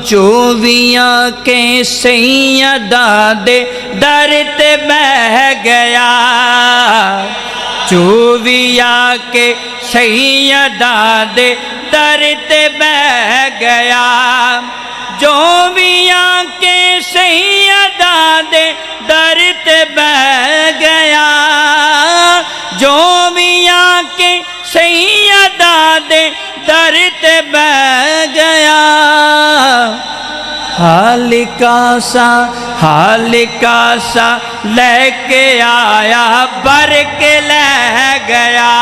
चोविया के सैयदा दे दर ते बह गया, चोविया के सैयदा दे दर ते बह गया, चोविया के सैयदा दे दर ते बह गया, चोविया के सैयदा दे दर ते बह गया। हालिका सा लेके आया भर के ले गया,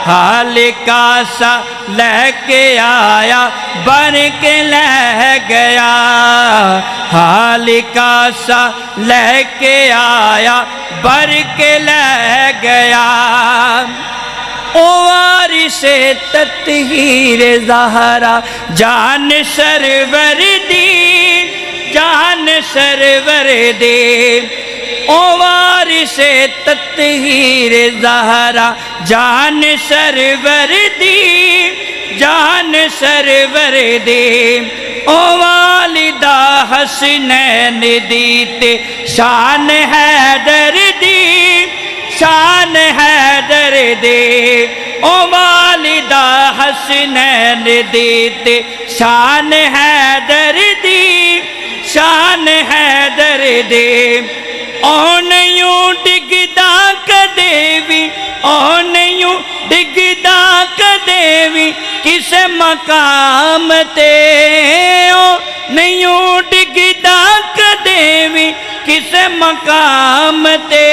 हालिका सा लेके आया भर के ले गया, हालिका सा लेके आया भर के ले गया। ओ वारिसे तत्हीर ज़हरा जान सरवर दी, जान सरवर दे, ओ वारिसे तत्हीर ज़हरा जान सरवर दी, जान सरवर दे, ओ वालिदा हसनैन दीते शान हैदर दी, शान हैदर दे, ओ वालिदा हसनैन दीते शान हैदर दी, शान हैदर दे। ओन यूं डिगदा कदेवी, ओन यूं डिगदा कदेवी किस मकाम ते, ओ यूं डिगदा कदेवी किस मकाम ते,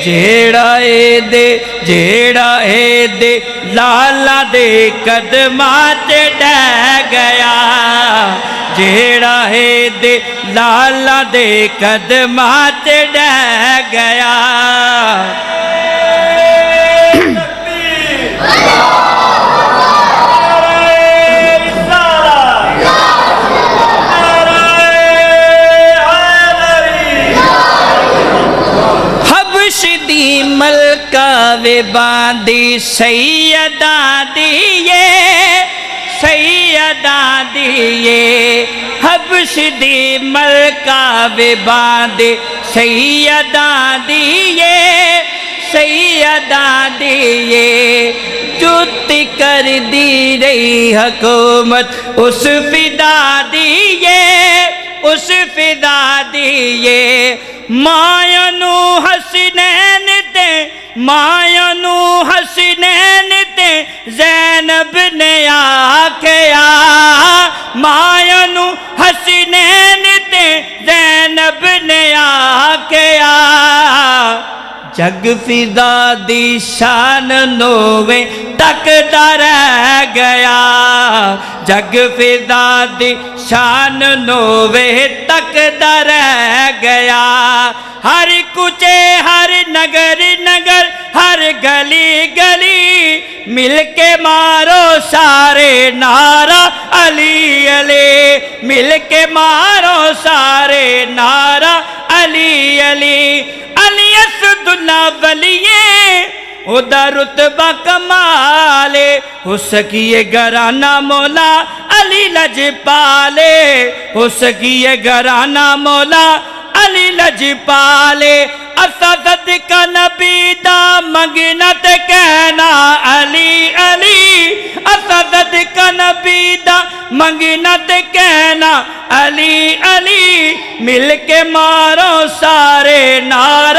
जेड़ा ए दे लाला दे कदमां ते डह गया, जेड़ा ए दे लाला दे कदमां ते डह गया। मलका वे बांदी सैयदा दिए, सैयदा दिए, हबश दी मलका वे बांदी सैयदा दिए, सैयदा दिए, जुती कर दी रही हुकूमत उस फिदा दिए, उस फिदा दिए। मायनू हसनैन ते, मायनू हसनैन ते ज़ैनब ने आख्या, मायनू हसनैन ते ज़ैनब ने आख्या, जग फिदा दी शान नोवे तकदा रह गया, जग फिदा दी शान नोवे तकदा रह गया। हर कुचे हर नगर नगर हर गली गली मिलके मारो सारे नारा अली अली, मिलके मारो सारे नारा अली अली। अली असदुल्ला वलिये उदा रुतबा कमाले, हो सकिए घराना मौला अली लजपाले, हो सकिए घराना मौला अली लजपाले। असद का नबी दा मंगना ते कहना अली अली, असद का नबी दा मंगना ते कहना अली अली, मिल के मारो सारे नारा